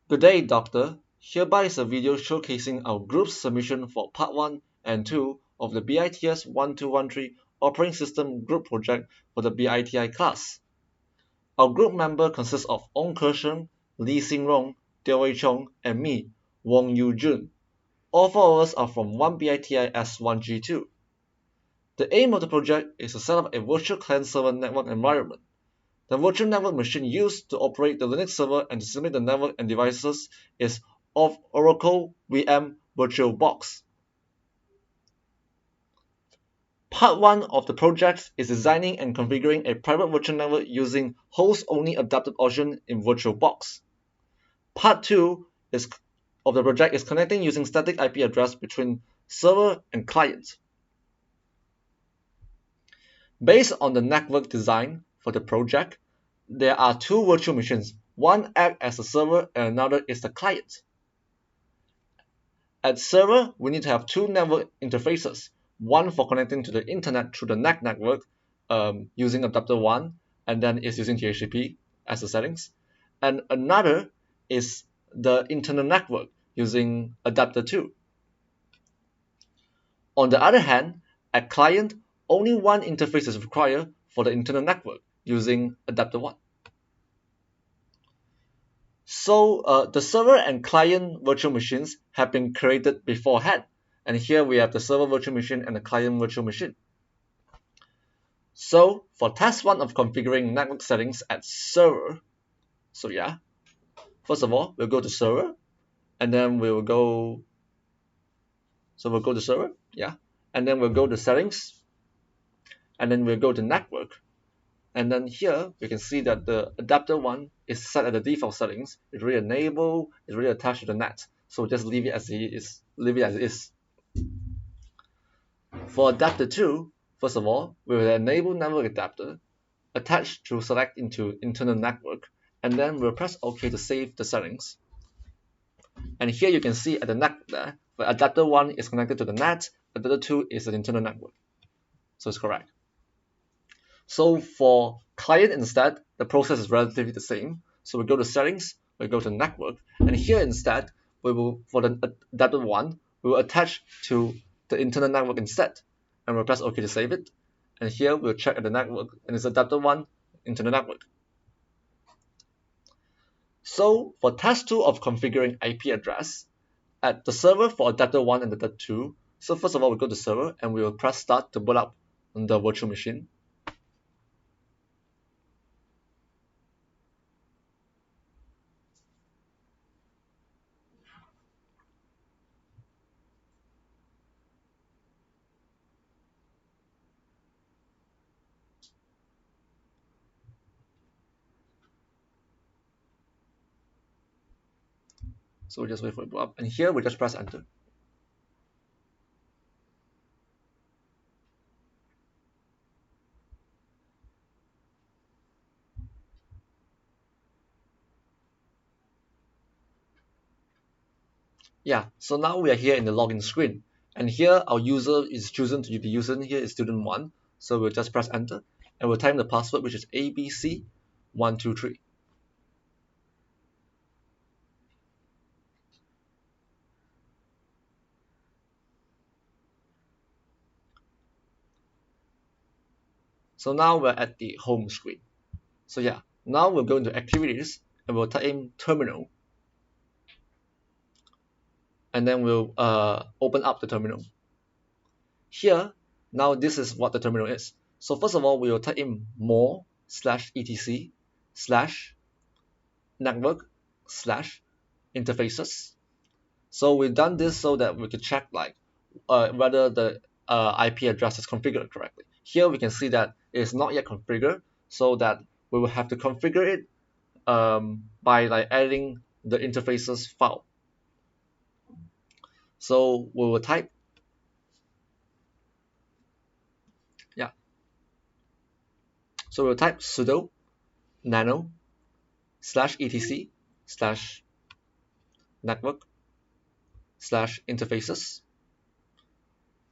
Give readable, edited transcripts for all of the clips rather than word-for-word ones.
Good day, Doctor. Hereby is a video showcasing our group's submission for Part 1 and 2 of the BITS 1213 Operating System Group Project for the BITI class. Our group member consists of Ong Kersheng, Lee Xing Rong, Teo Wei Chong, and me, Wong Yu Jun. All four of us are from 1BITI S1G2. The aim of the project is to set up a virtual client-server network environment. The virtual network machine used to operate the Linux server and to submit the network and devices is of Oracle VM VirtualBox. Part 1 of the project is designing and configuring a private virtual network using host-only adapted option in VirtualBox. Part 2 of the project is connecting using static IP address between server and client. Based on the network design for the project, there are two virtual machines. One acts as a server and another is the client. At server, we need to have two network interfaces, one for connecting to the internet through the NAC network using adapter 1, and then is using DHCP as the settings, and another is the internal network using adapter 2. On the other hand, at client, only one interface is required for the internal network using adapter 1. So the server and client virtual machines have been created beforehand. And here we have the server virtual machine and the client virtual machine. So for task 1 of configuring network settings at server, first of all, we'll go to server, and then we'll go to server, and then we'll go to settings, and then we'll go to network. And then here we can see that the adapter 1 is set at the default settings. It's really enabled, it's really attached to the net. So just leave it as it is. For adapter 2, first of all, we will enable network adapter, attach to select into internal network, and then we'll press OK to save the settings. And here you can see at the net there, where adapter 1 is connected to the net, adapter 2 is an internal network. So it's correct. So for client instead, the process is relatively the same. So we go to settings, we go to network, and here instead, we will, for the adapter 1, we will attach to the internal network instead. And we'll press OK to save it. And here we'll check at the network, and it's adapter 1, internal network. So for task 2 of configuring IP address, at the server for adapter 1 and adapter 2, so first of all, we go to server, and we will press start to boot up the virtual machine. So we just wait for it to boot up, and here we just press enter. So now we are here in the login screen, and here our user is chosen to be the user here is student 1. So we'll just press enter, and we'll type in the password, which is ABC123. So now we're at the home screen. So now we'll go into activities, and we'll type in terminal, and then we'll open up the terminal. Here, now this is what the terminal is. So first of all, we will type in more/etc/network/interfaces. So we've done this so that we could check whether the IP address is configured correctly. Here we can see that it is not yet configured, so that we will have to configure it by adding the interfaces file. So we will type So we'll type sudo nano/etc/network/interfaces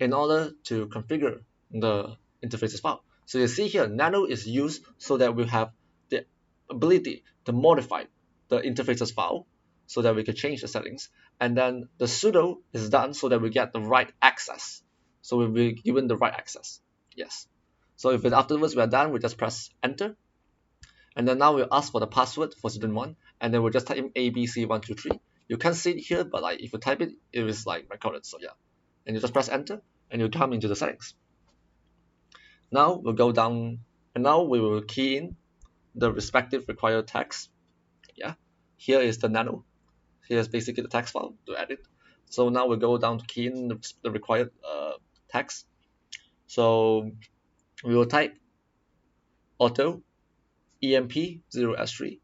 in order to configure the interfaces file. So you see here, nano is used so that we have the ability to modify the interfaces file so that we can change the settings. And then the sudo is done so that we get the right access. So we'll be given the right access. Yes. So if afterwards we are done, we just press enter. And then now we'll ask for the password for student 1, and then we'll just type in ABC123. You can't see it here, but like if you type it, it is like recorded. So yeah. And you just press enter and you come into the settings. Now we'll go down, and now we will key in the respective required text. Yeah. Here is the nano. Here's basically the text file to edit. So now we go down to key in the required text. So we will type auto EMP0S3.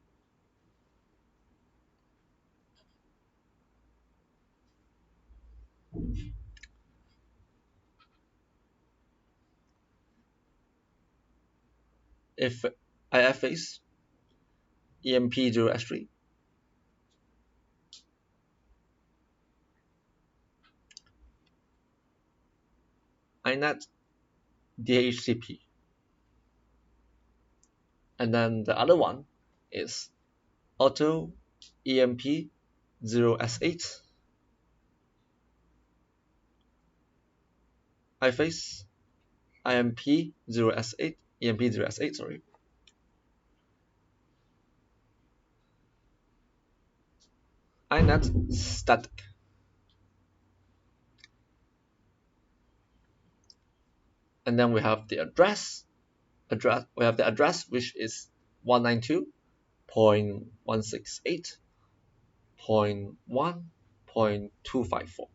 If IFACE EMP0S3. INET DHCP. And then the other one is auto EMP0S8. IFACE IMP0S8, EMP0S8, sorry. INET static. And then we have the address. We have the address, which is 192.168.1.254.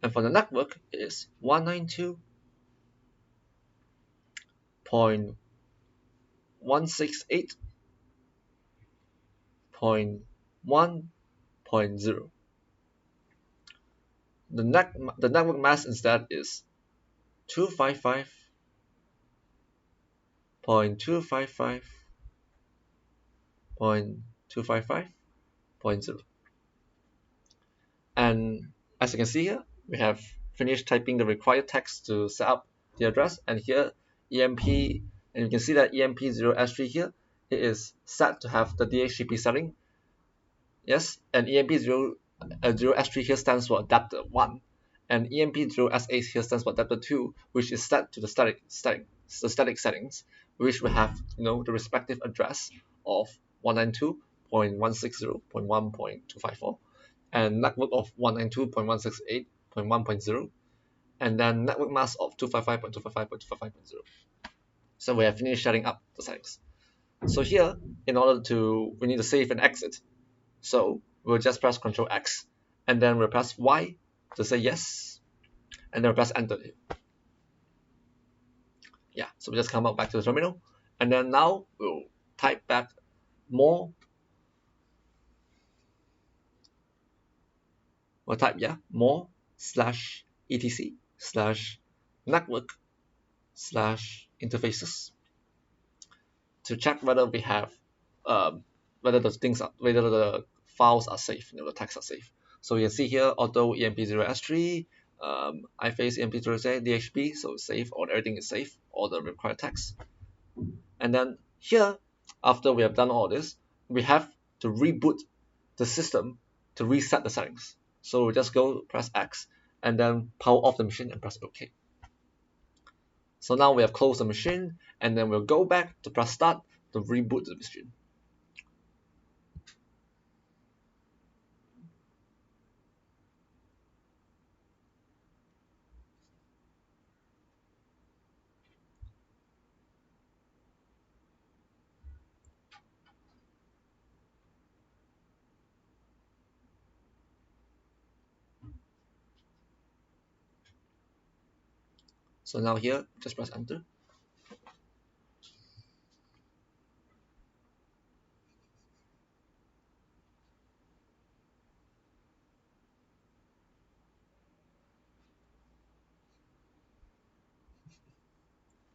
And for the network, it is 192.168.1.0. The network mask instead is 255.255.255.0. And as you can see here, we have finished typing the required text to set up the address. And here EMP, and you can see that EMP0S3 here, it is set to have the DHCP setting. Yes, and EMP0S3 here stands for adapter 1, and EMP0S8 here stands for adapter 2, which is set to the static settings, which will have the respective address of 192.160.1.254 and network of 192.168.1.0, and then network mask of 255.255.255.0. So we have finished setting up the settings. So here, we need to save and exit. So we'll just press Ctrl X, and then we'll press Y to say yes, and then we'll press enter. Yeah, so we just come back to the terminal, and then now we'll type back more. We'll type more/etc/network/interfaces to check whether we have whether the files are safe, the texts are safe. So you can see here auto EMP0S3, IFACE EMP0S8, DHCP, so it's safe, or everything is safe, all the required text. And then here, after we have done all this, we have to reboot the system to reset the settings. So we just go press X and then power off the machine and press OK. So now we have closed the machine, and then we'll go back to press start to reboot the machine. So now here, just press enter.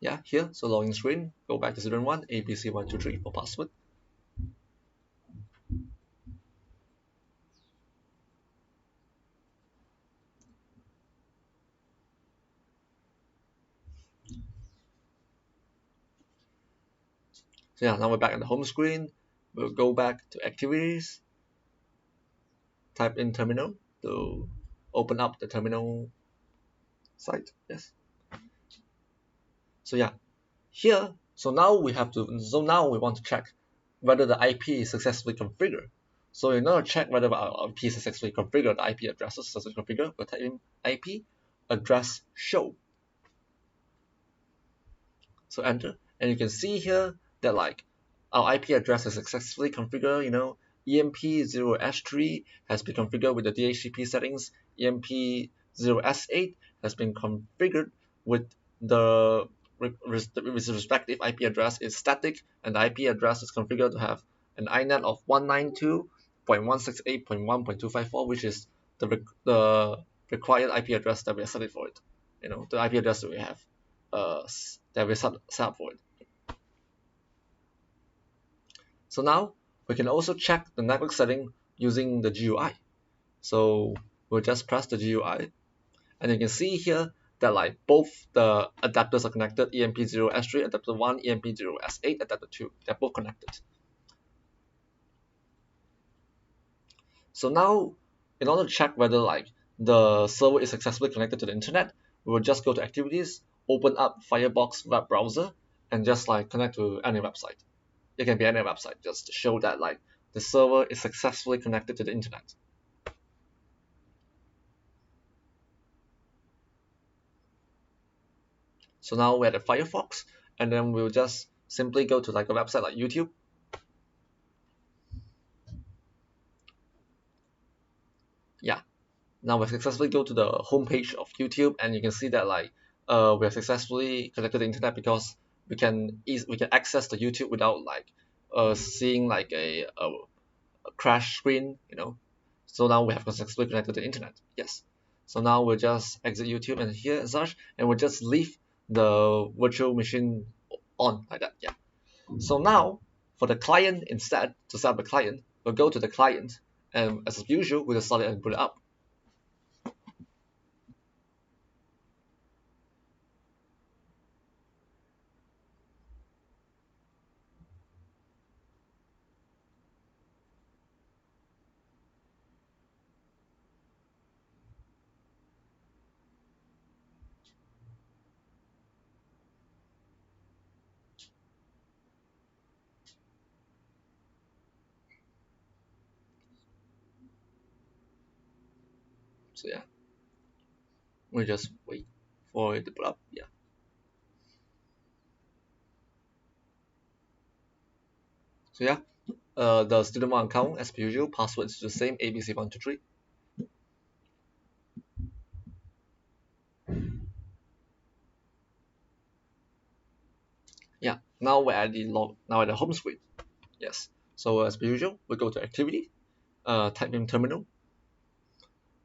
Yeah, here, so login screen, go back to student 1, ABC123 for password. So yeah, now we're back on the home screen, we'll go back to activities, type in terminal to open up the terminal site. Yes. So yeah, here, so now we want to check whether the IP is successfully configured. So in order to check whether our IP is successfully configured, the IP address is successfully configured, we'll type in IP address show. So enter, and you can see here that like our IP address is successfully configured. EMP0S3 has been configured with the DHCP settings. EMP0S8 has been configured with the respective IP address is static, and the IP address is configured to have an INET of 192.168.1.254, which is the required IP address that we are set for it. The IP address that we have that we set up for it. So now we can also check the network setting using the GUI. So we'll just press the GUI, and you can see here that like both the adapters are connected, EMP0S3, adapter 1, EMP0S8, adapter 2, they're both connected. So now, in order to check whether like the server is successfully connected to the internet, we will just go to activities, open up Firefox web browser, and just like connect to any website. It can be any website, just to show that like the server is successfully connected to the internet. So now we're at Firefox, and then we'll just simply go to like a website like YouTube. Yeah, now we successfully go to the homepage of YouTube, and you can see that like we are successfully connected to the internet because we can access the YouTube without like seeing like a crash screen. So now we have successfully connected to the internet. Yes. So now we'll just exit YouTube and here and such, and we'll just leave the virtual machine on like that. Yeah. So now for the client, instead to set up the client, we'll go to the client, and as usual, we'll start it and boot it up. So yeah, we just wait for it to put up. Yeah. So yeah, the student one account as per usual, password is the same, ABC123. Yeah, now we're at the home screen. Yes. So as per usual, we go to activity, type in terminal,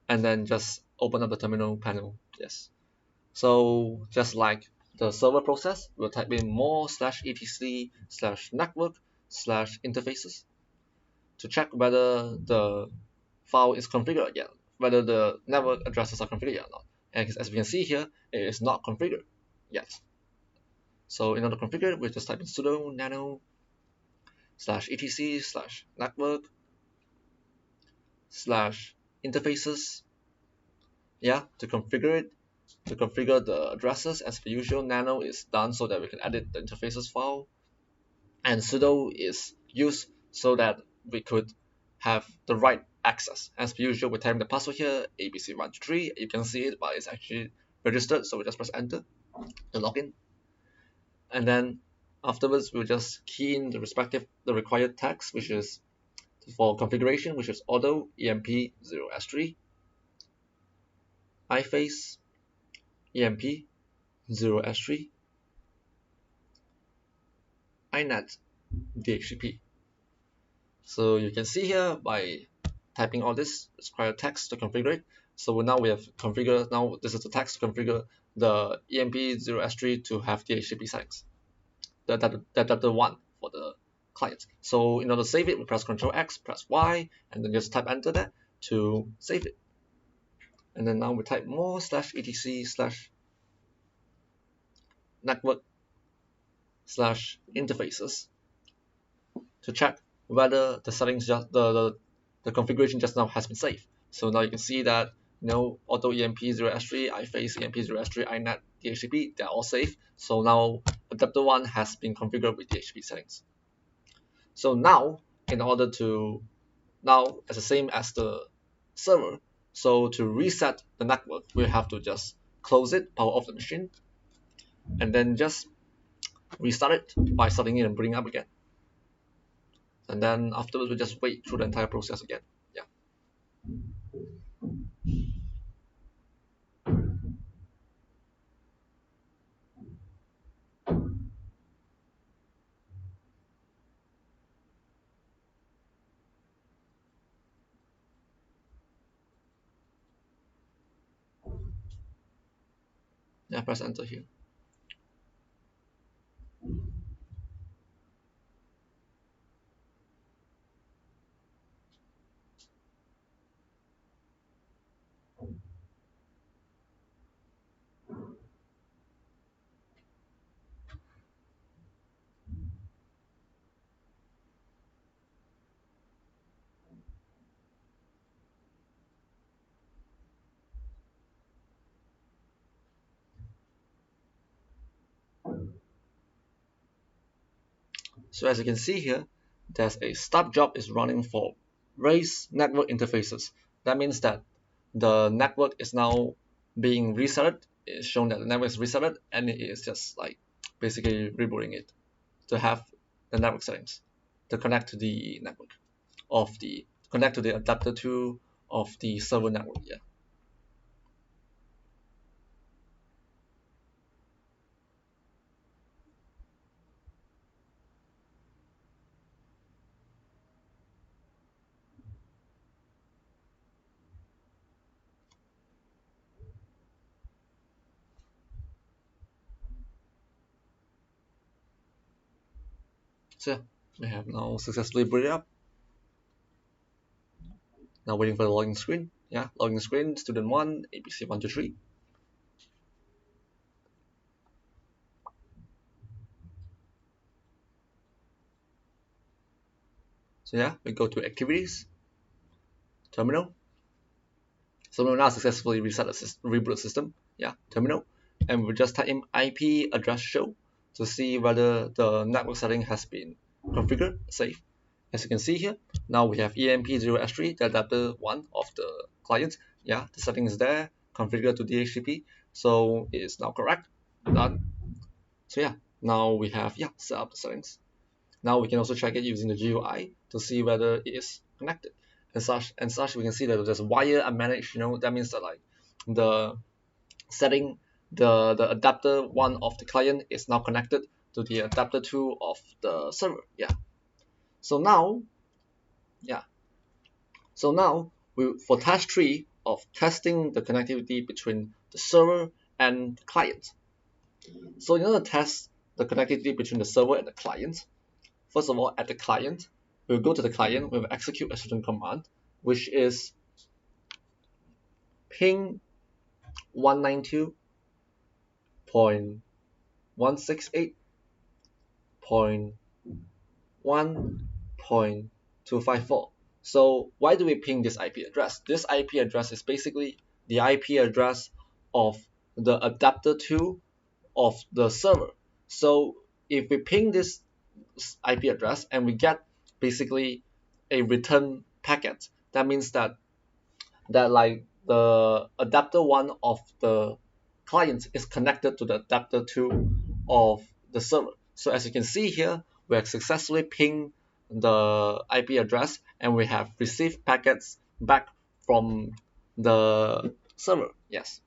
and then just open up the terminal panel. Yes. So just like the server process, we'll type in more/etc/network/interfaces to check whether the file is configured yet, whether the network addresses are configured or not. And as we can see here, it is not configured yet. So in order to configure it, we just type in sudo nano/etc/network/interfaces. Yeah, to configure it, to configure the addresses, as per usual, nano is done so that we can edit the interfaces file, and sudo is used so that we could have the right access. As per usual, we type the password here, ABC123. You can see it, but it's actually registered, so we just press enter to log in. And then afterwards, we'll just key in the required text, which is for configuration, which is auto EMP0S3, iFace EMP0S3, iNet DHCP. So you can see here by typing all this required text to configure it. So now we have configured, now this is the text to configure the EMP0S3 to have DHCP settings. That's the one for the client. So in order to save it, we press Ctrl X, press Y, and then just type enter there to save it. And then now we type more/etc/network/interfaces to check whether the settings just the configuration just now has been saved. So now you can see that auto EMP0S3, iFace EMP0S3, iNet, DHCP, they're all safe. So now adapter 1 has been configured with DHCP settings. So now, in order to now as the same as the server, so to reset the network, we have to just close it, power off the machine, and then just restart it by starting it and bringing up again. And then afterwards, we just wait through the entire process again. Yeah. Yeah, press enter here. So as you can see here, there's a start job is running for raise network interfaces. That means that the network is now being resetted. It's shown that the network is resetted, and it is just like basically rebooting it to have the network settings to connect to the network of the connect to the adapter 2 of the server network. Yeah. So yeah, we have now successfully booted up. Now waiting for the login screen. Yeah, login screen, student 1, ABC123. So yeah, we go to activities, terminal. So we now successfully reset the reboot system. Yeah, terminal. And we just type in IP address show to see whether the network setting has been configured, safe. As you can see here, now we have EMP0S3, the adapter 1 of the client. Yeah, the setting is there, configured to DHCP. So it is now correct. Done. So yeah, now we have set up the settings. Now we can also check it using the GUI to see whether it is connected. And such we can see that there's wire unmanaged, that means that like the setting, the adapter 1 of the client is now connected to the adapter 2 of the server. Yeah. So now, for task 3 of testing the connectivity between the server and the client. So in order to test the connectivity between the server and the client, first of all, at the client, we'll go to the client, we'll execute a certain command, which is ping 192.168.1.254. So why do we ping this IP address? This IP address is basically the IP address of the adapter 2 of the server. So if we ping this IP address and we get basically a return packet, that means that like the adapter 1 of the client is connected to the adapter 2 of the server. So as you can see here, we have successfully pinged the IP address and we have received packets back from the server. Yes.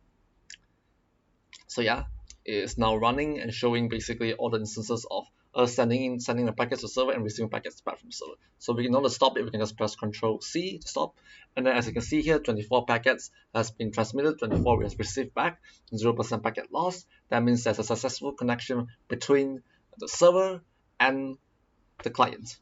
So yeah, it is now running and showing basically all the instances of us sending the packets to the server and receiving packets back from the server. So we can order to stop it, we can just press Ctrl C to stop. And then as you can see here, 24 packets has been transmitted, 24 we have received back, 0% packet loss. That means there's a successful connection between the server and the client.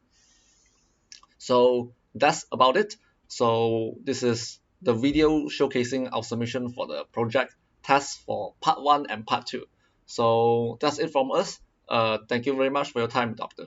So that's about it. So this is the video showcasing our submission for the project test for part 1 and part 2. So that's it from us. Thank you very much for your time, Doctor.